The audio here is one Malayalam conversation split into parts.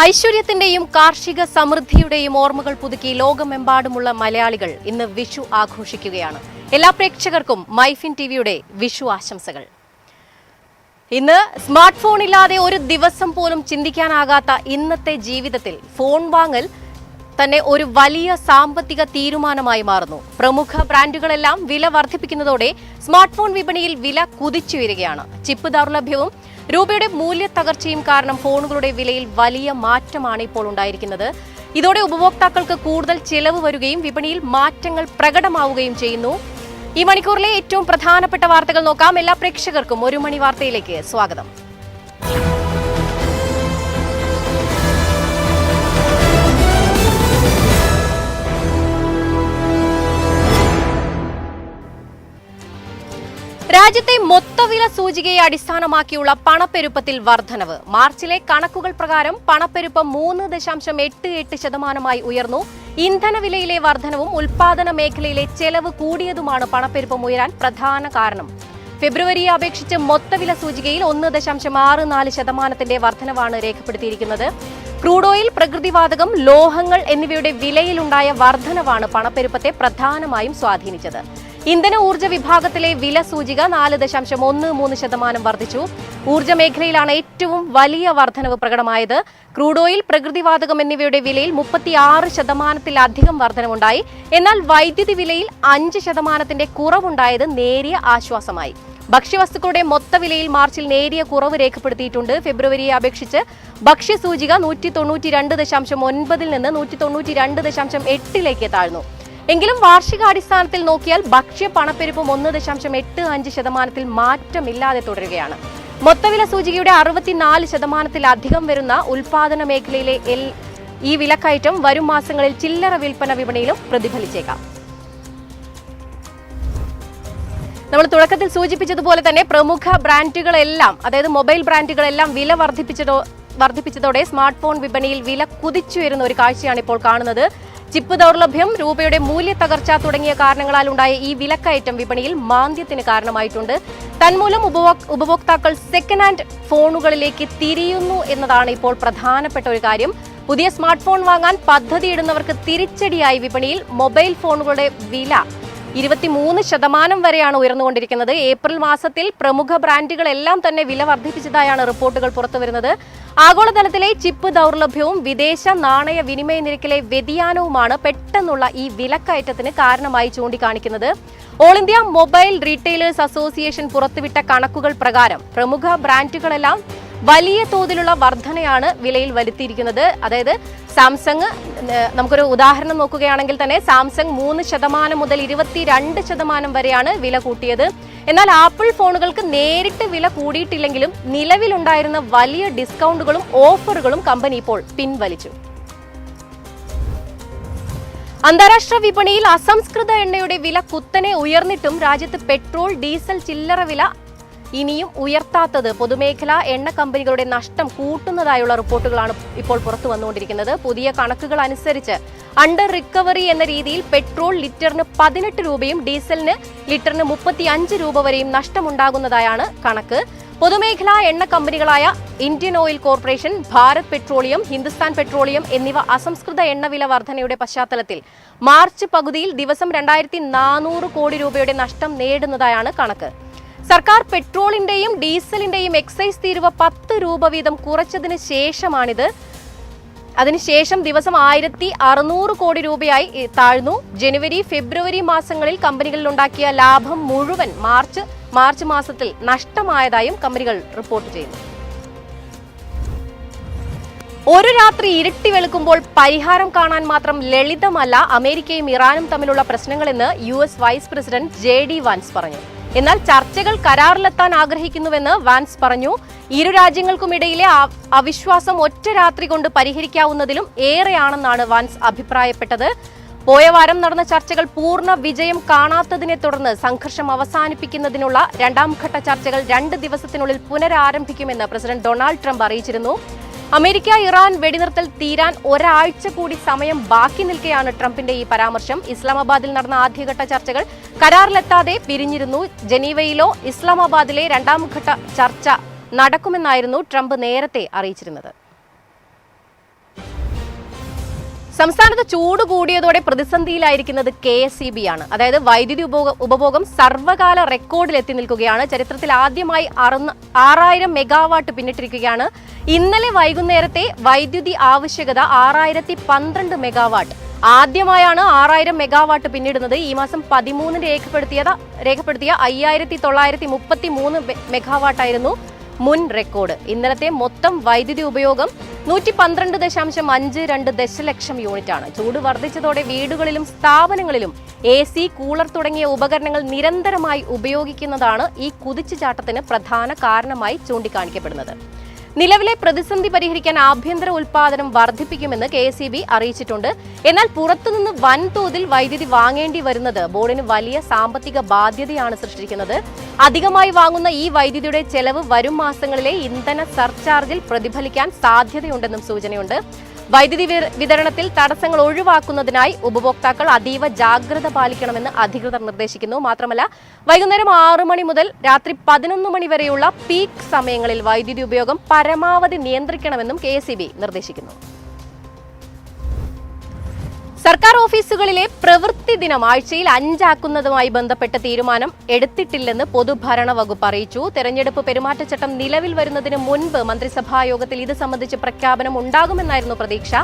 ഐശ്വര്യത്തിന്റെയും കാർഷിക സമൃദ്ധിയുടെയും ഓർമ്മകൾ പുതുക്കി ലോകമെമ്പാടുമുള്ള മലയാളികൾ ഇന്ന് വിഷു ആഘോഷിക്കുകയാണ്. എല്ലാ പ്രേക്ഷകർക്കും മൈഫിൻ ടിവിയുടെ വിഷു ആശംസകൾ. ഇന്ന് സ്മാർട്ട് ഫോൺ ഇല്ലാതെ ഒരു ദിവസം പോലും ചിന്തിക്കാനാകാത്ത ഇന്നത്തെ ജീവിതത്തിൽ ഫോൺ വാങ്ങൽ തന്നെ ഒരു വലിയ സാമ്പത്തിക തീരുമാനമായി മാറുന്നു. പ്രമുഖ ബ്രാൻഡുകളെല്ലാം വില വർദ്ധിപ്പിക്കുന്നതോടെ സ്മാർട്ട് ഫോൺ വിപണിയിൽ വില കുതിച്ചുയരുകയാണ്. ചിപ്പ് ദൗർലഭ്യവും രൂപയുടെ മൂല്യത്തകർച്ചയും കാരണം ഫോണുകളുടെ വിലയിൽ വലിയ മാറ്റമാണ് ഇപ്പോൾ ഉണ്ടായിരിക്കുന്നത്. ഇതോടെ ഉപഭോക്താക്കൾക്ക് കൂടുതൽ ചെലവ് വരികയും വിപണിയിൽ മാറ്റങ്ങൾ പ്രകടമാവുകയും ചെയ്യുന്നു. ഈ മണിക്കൂറിലെ ഏറ്റവും പ്രധാനപ്പെട്ട വാർത്തകൾ നോക്കാം. എല്ലാ പ്രേക്ഷകർക്കും ഒരു മണി വാർത്തയിലേക്ക് സ്വാഗതം. രാജ്യത്തെ മൊത്തവില സൂചികയെ അടിസ്ഥാനമാക്കിയുള്ള പണപ്പെരുപ്പത്തിൽ വർധനവ്. മാർച്ചിലെ കണക്കുകൾ പ്രകാരം പണപ്പെരുപ്പം 3.88% ഉയർന്നു. ഇന്ധനവിലയിലെ വർധനവും ഉൽപാദന മേഖലയിലെ ചെലവ് കൂടിയതുമാണ് പണപ്പെരുപ്പം ഉയരാൻ പ്രധാന കാരണം. ഫെബ്രുവരിയെ അപേക്ഷിച്ച് മൊത്തവില സൂചികയിൽ 1.64% വർധനവാണ് രേഖപ്പെടുത്തിയിരിക്കുന്നത്. ക്രൂഡ് ഓയിൽ, പ്രകൃതിവാതകം, ലോഹങ്ങൾ എന്നിവയുടെ വിലയിലുണ്ടായ വർധനവാണ് പണപ്പെരുപ്പത്തെ പ്രധാനമായും സ്വാധീനിച്ചത്. ഇന്ധന ഊർജ്ജ വിഭാഗത്തിലെ വില സൂചിക 4.13% വർദ്ധിച്ചു. ഊർജ്ജ മേഖലയിലാണ് ഏറ്റവും വലിയ വർധനവ് പ്രകടമായത്. ക്രൂഡ് ഓയിൽ, പ്രകൃതിവാതകം എന്നിവയുടെ വിലയിൽ 36%-ലധികം വർധനവുണ്ടായി. എന്നാൽ വൈദ്യുതി വിലയിൽ 5% കുറവുണ്ടായത് നേരിയ ആശ്വാസമായി. ഭക്ഷ്യവസ്തുക്കളുടെ മൊത്തവിലയിൽ മാർച്ചിൽ നേരിയ കുറവ് രേഖപ്പെടുത്തിയിട്ടുണ്ട്. ഫെബ്രുവരിയെ അപേക്ഷിച്ച് ഭക്ഷ്യസൂചിക 192.9 നിന്ന് 192.8 താഴ്ന്നു. എങ്കിലും വാർഷികാടിസ്ഥാനത്തിൽ നോക്കിയാൽ ഭക്ഷ്യ പണപ്പെരുപ്പം 1.85% മാറ്റമില്ലാതെ തുടരുകയാണ്. മൊത്തവില സൂചികയുടെ 64%-ലധികം വരുന്ന ഉൽപാദന മേഖലയിലെ ഈ വിലക്കയറ്റം വരും മാസങ്ങളിൽ ചില്ലറ വിൽപ്പന വിപണിയിലും പ്രതിഫലിച്ചേക്കാം. നമ്മൾ തുടക്കത്തിൽ സൂചിപ്പിച്ചതുപോലെ തന്നെ പ്രമുഖ ബ്രാൻഡുകളെല്ലാം, അതായത് മൊബൈൽ ബ്രാൻഡുകളെല്ലാം വില വർദ്ധിപ്പിച്ചതോടെ സ്മാർട്ട് ഫോൺ വിപണിയിൽ വില കുതിച്ചുയരുന്ന ഒരു കാഴ്ചയാണ് ഇപ്പോൾ കാണുന്നത്. ചിപ്പ് ദൗർലഭ്യം, രൂപയുടെ മൂല്യത്തകർച്ച തുടങ്ങിയ കാരണങ്ങളാൽ ഉണ്ടായ ഈ വിലക്കയറ്റം വിപണിയിൽ മാന്ദ്യത്തിന് കാരണമായിട്ടുണ്ട്. തന്മൂലം ഉപഭോക്താക്കൾ സെക്കൻഡ് ഹാൻഡ് ഫോണുകളിലേക്ക് തിരിയുന്നു എന്നതാണ് ഇപ്പോൾ പ്രധാനപ്പെട്ട ഒരു കാര്യം. പുതിയ സ്മാർട്ട് ഫോൺ വാങ്ങാൻ പദ്ധതിയിടുന്നവർക്ക് തിരിച്ചടിയായി വിപണിയിൽ മൊബൈൽ ഫോണുകളുടെ വില 23% വരെയാണ് ഉയർന്നുകൊണ്ടിരിക്കുന്നത്. ഏപ്രിൽ മാസത്തിൽ പ്രമുഖ ബ്രാൻഡുകളെല്ലാം തന്നെ വില വർദ്ധിപ്പിച്ചതായാണ് റിപ്പോർട്ടുകൾ പുറത്തുവരുന്നത്. ആഗോളതലത്തിലെ ചിപ്പ് ദൗർലഭ്യവും വിദേശ നാണയ വിനിമയ നിരക്കിലെ വ്യതിയാനവുമാണ് പെട്ടെന്നുള്ള ഈ വിലക്കയറ്റത്തിന് കാരണമായി ചൂണ്ടിക്കാണിക്കുന്നത്. All India mobile retailers association പുറത്തുവിട്ട കണക്കുകൾ പ്രകാരം പ്രമുഖ ബ്രാൻഡുകളെല്ലാം വലിയ തോതിലുള്ള വർധനയാണ് വിലയിൽ വരുത്തിയിരിക്കുന്നത്. അതായത് സാംസങ്, നമുക്കൊരു ഉദാഹരണം നോക്കുകയാണെങ്കിൽ തന്നെ സാംസങ് 3% മുതൽ 22% വരെയാണ് വില കൂട്ടിയത്. എന്നാൽ ആപ്പിൾ ഫോണുകൾക്ക് നേരിട്ട് വില കൂടിയിട്ടില്ലെങ്കിലും നിലവിലുണ്ടായിരുന്ന വലിയ ഡിസ്കൗണ്ടുകളും ഓഫറുകളും കമ്പനി ഇപ്പോൾ പിൻവലിച്ചു. അന്താരാഷ്ട്ര വിപണിയിൽ അസംസ്കൃത എണ്ണയുടെ വില കുത്തനെ ഉയർന്നിട്ടും രാജ്യത്ത് പെട്രോൾ, ഡീസൽ ചില്ലറ വില ഇനിയും ഉയർത്താത്തത് പൊതുമേഖലാ എണ്ണ കമ്പനികളുടെ നഷ്ടം കൂട്ടുന്നതായുള്ള റിപ്പോർട്ടുകളാണ് ഇപ്പോൾ പുറത്തു വന്നുകൊണ്ടിരിക്കുന്നത്. പുതിയ കണക്കുകൾ അനുസരിച്ച് അണ്ടർ റിക്കവറി എന്ന രീതിയിൽ പെട്രോൾ ലിറ്ററിന് 18 രൂപയും ഡീസലിന് ലിറ്ററിന് 35 രൂപ വരെയും നഷ്ടമുണ്ടാകുന്നതായാണ് കണക്ക്. പൊതുമേഖലാ എണ്ണ കമ്പനികളായ Indian oil corporation, Bharat petroleum, Hindustan petroleum എന്നിവ അസംസ്കൃത എണ്ണവില വർധനയുടെ പശ്ചാത്തലത്തിൽ മാർച്ച് പകുതിയിൽ ദിവസം 2400 കോടി രൂപയുടെ നഷ്ടം നേടുന്നതായാണ് കണക്ക്. സർക്കാർ പെട്രോളിന്റെയും ഡീസലിന്റെയും എക്സൈസ് തീരുവ 10 രൂപ വീതം കുറച്ചതിന് ശേഷമാണിത്. അതിനുശേഷം ദിവസം 1600 കോടി രൂപയായി താഴ്ന്നു. ജനുവരി, ഫെബ്രുവരി മാസങ്ങളിൽ കമ്പനികളിൽ ഉണ്ടാക്കിയ ലാഭം മുഴുവൻ മാർച്ച് മാസത്തിൽ നഷ്ടമായതായും കമ്പനികൾ റിപ്പോർട്ട് ചെയ്യുന്നു. ഒരു രാത്രി ഇരുട്ടി വെളുക്കുമ്പോൾ പരിഹാരം കാണാൻ മാത്രം ലളിതമല്ല അമേരിക്കയും ഇറാനും തമ്മിലുള്ള പ്രശ്നങ്ങളെന്ന് US vice president JD Vance പറഞ്ഞു. എന്നാൽ ചർച്ചകൾ കരാറിലെത്താൻ ആഗ്രഹിക്കുന്നുവെന്ന് വാൻസ് പറഞ്ഞു. ഇരു രാജ്യങ്ങൾക്കുമിടയിലെ അവിശ്വാസം ഒറ്റ രാത്രി കൊണ്ട് പരിഹരിക്കാവുന്നതിലും ഏറെയാണെന്നാണ് വാൻസ് അഭിപ്രായപ്പെട്ടത്. പോയ വാരം നടന്ന ചർച്ചകൾ പൂർണ്ണ വിജയം കാണാത്തതിനെ തുടർന്ന് സംഘർഷം അവസാനിപ്പിക്കുന്നതിനുള്ള രണ്ടാം ഘട്ട ചർച്ചകൾ 2 ദിവസത്തിനുള്ളിൽ പുനരാരംഭിക്കുമെന്ന് പ്രസിഡന്റ് ഡൊണാൾഡ് ട്രംപ് അറിയിച്ചിരുന്നു. അമേരിക്ക ഇറാൻ വെടിനിർത്തൽ തീരാൻ ഒരാഴ്ച കൂടി സമയം ബാക്കി നിൽക്കെയാണ് ട്രംപിന്റെ ഈ പരാമർശം. ഇസ്ലാമാബാദിൽ നടന്ന ആദ്യഘട്ട ചർച്ചകൾ കരാറിലെത്താതെ പിരിഞ്ഞിരുന്നു. ജനീവയിലോ ഇസ്ലാമാബാദിലെ രണ്ടാം ഘട്ട ചർച്ച നടക്കുമെന്നായിരുന്നു ട്രംപ് നേരത്തെ അറിയിച്ചിരുന്നത്. സംസ്ഥാനത്ത് ചൂട് കൂടിയതോടെ പ്രതിസന്ധിയിലായിരിക്കുന്നത് KSEB ആണ്. അതായത് വൈദ്യുതി ഉപഭോഗം സർവ്വകാല റെക്കോർഡിൽ എത്തി നിൽക്കുകയാണ്. ചരിത്രത്തിൽ ആദ്യമായി 6000 മെഗാവാട്ട് പിന്നിട്ടിരിക്കുകയാണ്. ഇന്നലെ വൈകുന്നേരത്തെ വൈദ്യുതി ആവശ്യകത 6012 മെഗാവാട്ട്. ആദ്യമായാണ് 6000 മെഗാവാട്ട് പിന്നിടുന്നത്. ഈ മാസം 13 രേഖപ്പെടുത്തിയ 5933 മെഗാവാട്ടായിരുന്നു മുൻ റെക്കോർഡ്. ഇന്നലത്തെ മൊത്തം വൈദ്യുതി ഉപയോഗം 112.52 ദശലക്ഷം യൂണിറ്റാണ്. ചൂട് വർദ്ധിച്ചതോടെ വീടുകളിലും സ്ഥാപനങ്ങളിലും AC, കൂളർ തുടങ്ങിയ ഉപകരണങ്ങൾ നിരന്തരമായി ഉപയോഗിക്കുന്നതാണ് ഈ കുതിച്ചുചാട്ടത്തിന് പ്രധാന കാരണമായി ചൂണ്ടിക്കാണിക്കപ്പെടുന്നത്. നിലവിലെ പ്രതിസന്ധി പരിഹരിക്കാൻ ആഭ്യന്തര ഉൽപാദനം വർദ്ധിപ്പിക്കുമെന്ന് KSEB അറിയിച്ചിട്ടുണ്ട്. എന്നാൽ പുറത്തുനിന്ന് വൻതോതിൽ വൈദ്യുതി വാങ്ങേണ്ടി വരുന്നത് ബോർഡിന് വലിയ സാമ്പത്തിക ബാധ്യതയാണ് സൃഷ്ടിക്കുന്നത്. അധികമായി വാങ്ങുന്ന ഈ വൈദ്യുതിയുടെ ചെലവ് വരും മാസങ്ങളിലെ ഇന്ധന സർചാർജിൽ പ്രതിഫലിക്കാൻ സാധ്യതയുണ്ടെന്നും സൂചനയുണ്ട്. വൈദ്യുതി വിതരണത്തിൽ തടസ്സങ്ങൾ ഒഴിവാക്കുന്നതിനായി ഉപഭോക്താക്കൾ അതീവ ജാഗ്രത പാലിക്കണമെന്ന് അധികൃതർ നിർദ്ദേശിക്കുന്നു. മാത്രമല്ല, വൈകുന്നേരം 6 മണി മുതൽ രാത്രി 11 മണി വരെയുള്ള പീക്ക് സമയങ്ങളിൽ വൈദ്യുതി ഉപയോഗം പരമാവധി നിയന്ത്രിക്കണമെന്നും KSEB നിർദ്ദേശിക്കുന്നു. സർക്കാർ ഓഫീസുകളിലെ പ്രവൃത്തി ദിനം ആഴ്ചയിൽ 5 ആക്കുന്നതുമായി ബന്ധപ്പെട്ട തീരുമാനം എടുത്തിട്ടില്ലെന്ന് പൊതുഭരണ വകുപ്പ് അറിയിച്ചു. തെരഞ്ഞെടുപ്പ് പെരുമാറ്റച്ചട്ടം നിലവിൽ വരുന്നതിന് മുൻപ് മന്ത്രിസഭാ യോഗത്തിൽ ഇത് സംബന്ധിച്ച് പ്രഖ്യാപനം ഉണ്ടാകുമെന്നായിരുന്നു പ്രതീക്ഷ.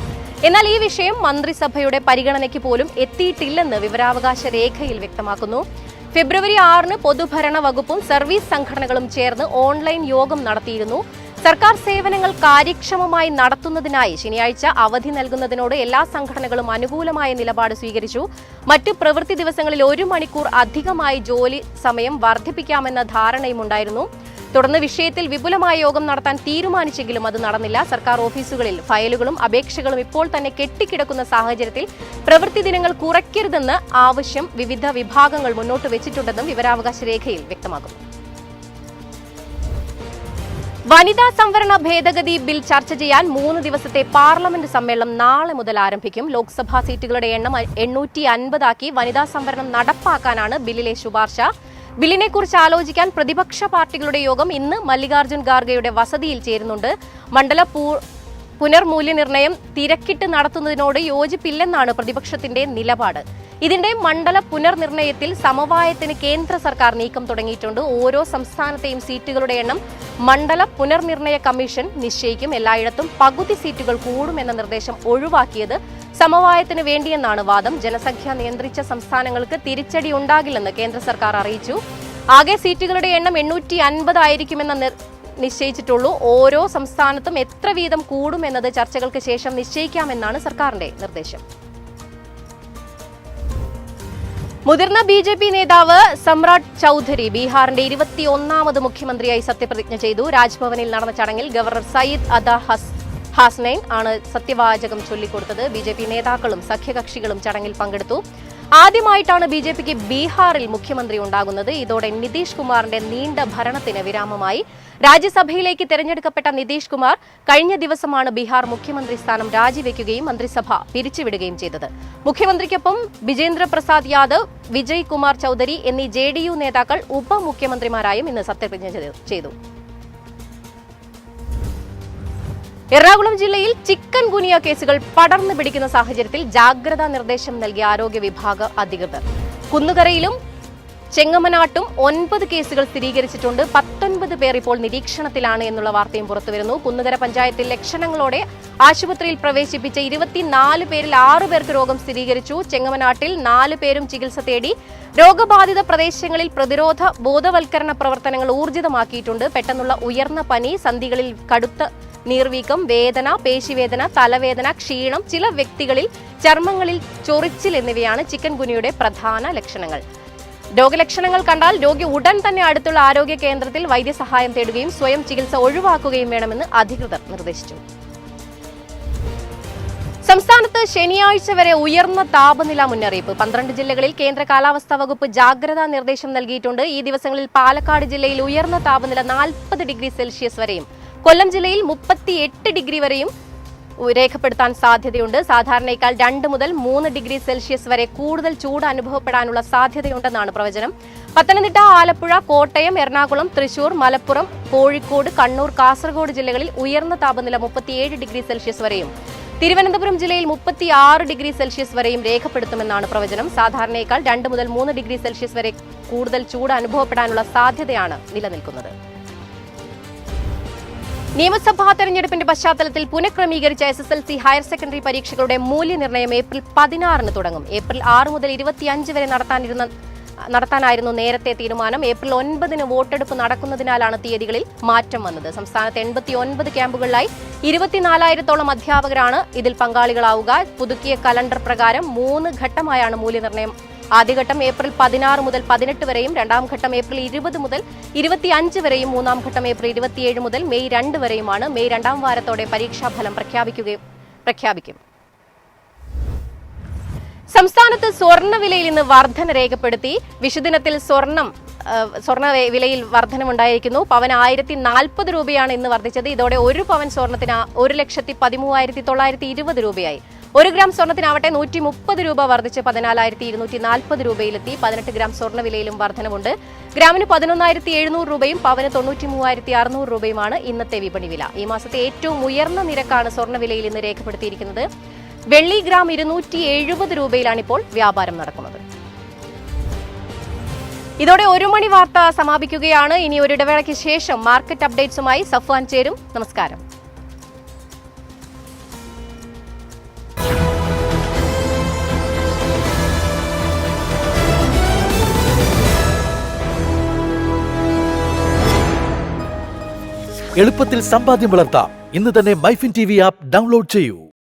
എന്നാൽ ഈ വിഷയം മന്ത്രിസഭയുടെ പരിഗണനയ്ക്ക് പോലും എത്തിയിട്ടില്ലെന്ന് വിവരാവകാശ രേഖയിൽ വ്യക്തമാക്കുന്നു. ഫെബ്രുവരി 6-ന് പൊതുഭരണ വകുപ്പും സർവീസ് സംഘടനകളും ചേർന്ന് ഓൺലൈൻ യോഗം നടത്തിയിരുന്നു. സർക്കാർ സേവനങ്ങൾ കാര്യക്ഷമമായി നടത്തുന്നതിനായി ശനിയാഴ്ച അവധി നൽകുന്നതിനോട് എല്ലാ സംഘടനകളും അനുകൂലമായ നിലപാട് സ്വീകരിച്ചു. മറ്റു പ്രവൃത്തി ദിവസങ്ങളിൽ 1 മണിക്കൂർ അധികമായി ജോലി സമയം വർദ്ധിപ്പിക്കാമെന്ന ധാരണയുമുണ്ടായിരുന്നു. തുടർന്ന് വിഷയത്തിൽ വിപുലമായ യോഗം നടത്താൻ തീരുമാനിച്ചെങ്കിലും അത് നടന്നില്ല. സർക്കാർ ഓഫീസുകളിൽ ഫയലുകളും അപേക്ഷകളും ഇപ്പോൾ തന്നെ കെട്ടിക്കിടക്കുന്ന സാഹചര്യത്തിൽ പ്രവൃത്തി ദിനങ്ങൾ കുറയ്ക്കരുതെന്ന് ആവശ്യം വിവിധ വിഭാഗങ്ങൾ മുന്നോട്ട് വെച്ചിട്ടുണ്ടെന്നും വിവരാവകാശ രേഖയിൽ വ്യക്തമാക്കുന്നു. വനിതാ സംവരണ ഭേദഗതി ബിൽ ചർച്ച ചെയ്യാൻ 3 ദിവസത്തെ പാർലമെന്റ് സമ്മേളനം നാളെ മുതൽ ആരംഭിക്കും. ലോക്സഭാ സീറ്റുകളുടെ എണ്ണം 850 ആക്കി വനിതാ സംവരണം നടപ്പാക്കാനാണ് ബില്ലിലെ ശുപാർശ. ബില്ലിനെക്കുറിച്ച് ആലോചിക്കാൻ പ്രതിപക്ഷ പാർട്ടികളുടെ യോഗം ഇന്ന് മല്ലികാർജ്ജുൻ ഖാർഗെയുടെ വസതിയിൽ ചേരുന്നുണ്ട്. മണ്ഡല പുനർമൂല്യനിർണ്ണയം തിരക്കിട്ട് നടത്തുന്നതിനോട് യോജിപ്പില്ലെന്നാണ് പ്രതിപക്ഷത്തിന്റെ നിലപാട്. ഇതിന്റെ മണ്ഡല പുനർനിർണ്ണയത്തിൽ സമവായത്തിന് കേന്ദ്ര സർക്കാർ നീക്കം തുടങ്ങിയിട്ടുണ്ട്. ഓരോ സംസ്ഥാനത്തെയും സീറ്റുകളുടെ എണ്ണം മണ്ഡല പുനർനിർണ്ണയ കമ്മീഷൻ നിശ്ചയിക്കും. എല്ലായിടത്തും പകുതി സീറ്റുകൾ കൂടുമെന്ന നിർദ്ദേശം ഒഴിവാക്കിയത് സമവായത്തിന് വേണ്ടിയെന്നാണ് വാദം. ജനസംഖ്യ നിയന്ത്രിച്ച സംസ്ഥാനങ്ങൾക്ക് തിരിച്ചടി ഉണ്ടാകില്ലെന്ന് കേന്ദ്ര സർക്കാർ അറിയിച്ചു. ആകെ സീറ്റുകളുടെ എണ്ണം 850 ആയിരിക്കുമെന്ന് നിശ്ചയിച്ചിട്ടുള്ളൂ. ഓരോ സംസ്ഥാനത്തും എത്ര വീതം കൂടുമെന്നത് ചർച്ചകൾക്ക് ശേഷം നിശ്ചയിക്കാമെന്നാണ് സർക്കാരിന്റെ നിർദ്ദേശം. മുതിർന്ന BJP നേതാവ് സമ്രാട് ചൌധരി ബീഹാറിന്റെ 21ാമത് മുഖ്യമന്ത്രിയായി സത്യപ്രതിജ്ഞ ചെയ്തു. രാജ്ഭവനിൽ നടന്ന ചടങ്ങിൽ ഗവർണർ സയ്യിദ് അദ ഹാസ്നൈൻ ആണ് സത്യവാചകം ചൊല്ലിക്കൊടുത്തത്. BJP നേതാക്കളും സഖ്യകക്ഷികളും ചടങ്ങിൽ പങ്കെടുത്തു. ആദ്യമായിട്ടാണ് BJPക്ക് ബീഹാറിൽ മുഖ്യമന്ത്രി ഉണ്ടാകുന്നത്. ഇതോടെ നിതീഷ് കുമാറിന്റെ നീണ്ട ഭരണത്തിന് വിരാമമായി. രാജ്യസഭയിലേക്ക് തെരഞ്ഞെടുക്കപ്പെട്ട നിതീഷ് കുമാർ കഴിഞ്ഞ ദിവസമാണ് ബീഹാർ മുഖ്യമന്ത്രി സ്ഥാനം രാജിവെക്കുകയും മന്ത്രിസഭ പിരിച്ചുവിടുകയും ചെയ്തത്. മുഖ്യമന്ത്രിക്കൊപ്പം ബിജേന്ദ്ര പ്രസാദ് യാദവ്, വിജയ് കുമാർ ചൌധരി എന്നീ JDU നേതാക്കൾ ഉപമുഖ്യമന്ത്രിമാരായും ഇന്ന് സത്യപ്രതിജ്ഞ ചെയ്തു. എറണാകുളം ജില്ലയിൽ ചിക്കൻ ഗുനിയ കേസുകൾ പടർന്നു പിടിക്കുന്ന സാഹചര്യത്തിൽ ജാഗ്രതാ നിർദ്ദേശം നൽകിയ ആരോഗ്യ വിഭാഗ അധികൃതർ. കുന്നുകരയിലും ചെങ്ങമനാട്ടും 9 കേസുകൾ സ്ഥിരീകരിച്ചിട്ടുണ്ട്. 19 പേർ ഇപ്പോൾ നിരീക്ഷണത്തിലാണ് എന്നുള്ള വാർത്തയും പുറത്തുവരുന്നു. കുന്നുകര പഞ്ചായത്തിൽ ലക്ഷണങ്ങളോടെ ആശുപത്രിയിൽ പ്രവേശിപ്പിച്ച 24 പേരിൽ 6 പേർക്ക് രോഗം സ്ഥിരീകരിച്ചു. ചെങ്ങമനാട്ടിൽ 4 പേരും ചികിത്സ തേടി. രോഗബാധിത പ്രദേശങ്ങളിൽ പ്രതിരോധ ബോധവൽക്കരണ പ്രവർത്തനങ്ങൾ ഊർജിതമാക്കിയിട്ടുണ്ട്. പെട്ടെന്നുള്ള ഉയർന്ന പനി, സന്ധികളിൽ കടുത്ത നീർവീക്കം, വേദന, പേശിവേദന, തലവേദന, ക്ഷീണം, ചില വ്യക്തികളിൽ ചർമ്മങ്ങളിൽ ചൊറിച്ചിൽ എന്നിവയാണ് ചിക്കൻ ഗുനിയയുടെ പ്രധാന ലക്ഷണങ്ങൾ. രോഗലക്ഷണങ്ങൾ കണ്ടാൽ രോഗി ഉടൻ തന്നെ അടുത്തുള്ള ആരോഗ്യ കേന്ദ്രത്തിൽ വൈദ്യസഹായം തേടുകയും സ്വയം ചികിത്സ ഒഴിവാക്കുകയും വേണമെന്ന് അധികൃതർ നിർദ്ദേശിച്ചു. സംസ്ഥാനത്ത് ശനിയാഴ്ച വരെ ഉയർന്ന താപനില മുന്നറിയിപ്പ്. 12 ജില്ലകളിൽ കേന്ദ്ര കാലാവസ്ഥാ വകുപ്പ് ജാഗ്രതാ നിർദ്ദേശം നൽകിയിട്ടുണ്ട്. ഈ ദിവസങ്ങളിൽ പാലക്കാട് ജില്ലയിൽ ഉയർന്ന താപനില 40 ഡിഗ്രി സെൽഷ്യസ് വരെയും കൊല്ലം ജില്ലയിൽ 38 ഡിഗ്രി വരെയും രേഖപ്പെടുത്താൻ സാധ്യതയുണ്ട്. സാധാരണയേക്കാൾ 2 മുതൽ 3 ഡിഗ്രി സെൽഷ്യസ് വരെ കൂടുതൽ ചൂട് അനുഭവപ്പെടാനുള്ള സാധ്യതയുണ്ടെന്നാണ് പ്രവചനം. പത്തനംതിട്ട, ആലപ്പുഴ, കോട്ടയം, എറണാകുളം, തൃശൂർ, മലപ്പുറം, കോഴിക്കോട്, കണ്ണൂർ, കാസർഗോഡ് ജില്ലകളിൽ ഉയർന്ന താപനില 37 ഡിഗ്രി സെൽഷ്യസ് വരെയും, തിരുവനന്തപുരം ജില്ലയിൽ 36 ഡിഗ്രി സെൽഷ്യസ് വരെയും രേഖപ്പെടുത്തുമെന്നാണ് പ്രവചനം. സാധാരണയേക്കാൾ 2 മുതൽ 3 ഡിഗ്രി സെൽഷ്യസ് വരെ കൂടുതൽ ചൂട് അനുഭവപ്പെടാനുള്ള സാധ്യതയാണ് നിലനിൽക്കുന്നത്. നിയമസഭാ തെരഞ്ഞെടുപ്പിന്റെ പശ്ചാത്തലത്തിൽ പുനഃക്രമീകരിച്ച SSLC ഹയർ സെക്കൻഡറി പരീക്ഷകളുടെ മൂല്യനിർണ്ണയം ഏപ്രിൽ 16 തുടങ്ങും. ഏപ്രിൽ 6 മുതൽ 25 വരെ നടത്താനായിരുന്നു നേരത്തെ തീരുമാനം. ഏപ്രിൽ 9 വോട്ടെടുപ്പ് നടക്കുന്നതിനാലാണ് തീയതികളിൽ മാറ്റം വന്നത്. സംസ്ഥാനത്ത് 89 ക്യാമ്പുകളിലായി 24,000-ഓളം അധ്യാപകരാണ് ഇതിൽ പങ്കാളികളാവുക. പുതുക്കിയ കലണ്ടർ പ്രകാരം 3 ഘട്ടമായാണ് മൂല്യനിർണ്ണയം. ആദ്യഘട്ടം ഏപ്രിൽ 16 മുതൽ 18 വരെയും, രണ്ടാം ഘട്ടം ഏപ്രിൽ 20 മുതൽ 25 വരെയും, മൂന്നാം ഘട്ടം ഏപ്രിൽ 27 മുതൽ മെയ് 2 വരെയുമാണ്. മെയ് 2 വാരത്തോടെ പരീക്ഷാഫലം പ്രഖ്യാപിക്കും. സംസ്ഥാനത്ത് സ്വർണ്ണവിലയിൽ ഇന്ന് വർധന രേഖപ്പെടുത്തി. വിഷുദിനത്തിൽ സ്വർണ്ണ വിലയിൽ വർധനമുണ്ടായിരിക്കുന്നു. പവന് 1,040 രൂപയാണ് ഇന്ന് വർദ്ധിച്ചത്. ഇതോടെ ഒരു പവൻ സ്വർണ്ണത്തിന് 1,13,920 രൂപയായി. 1 ഗ്രാം സ്വർണ്ണത്തിനാവട്ടെ 130 രൂപ വർദ്ധിച്ച് 14,240 രൂപയിലെത്തി. 18 ഗ്രാം സ്വർണ്ണവിലയിലും വർധനമുണ്ട്. ഗ്രാമിന് 11,700 രൂപയും പവന് 93,600 രൂപയുമാണ് ഇന്നത്തെ വിപണി വില. ഈ മാസത്തെ ഏറ്റവും ഉയർന്ന നിരക്കാണ് സ്വർണ്ണവിലയിൽ ഇന്ന് രേഖപ്പെടുത്തിയിരിക്കുന്നത്. വെള്ളി ഗ്രാം 270 രൂപയിലാണ് ഇപ്പോൾ വ്യാപാരം നടക്കുന്നത്. ഇതോടെ 1 മണി വാർത്ത സമാപിക്കുകയാണ്. ഇനി ഒരു ഇടവേളയ്ക്ക് ശേഷം മാർക്കറ്റ് അപ്ഡേറ്റ്സുമായി സഫ്വാൻ ചേരും. നമസ്കാരം. എളുപ്പത്തിൽ സമ്പാദ്യം വളർത്താം. ഇന്ന് തന്നെ മൈഫിൻ TV ആപ്പ് ഡൗൺലോഡ് ചെയ്യൂ.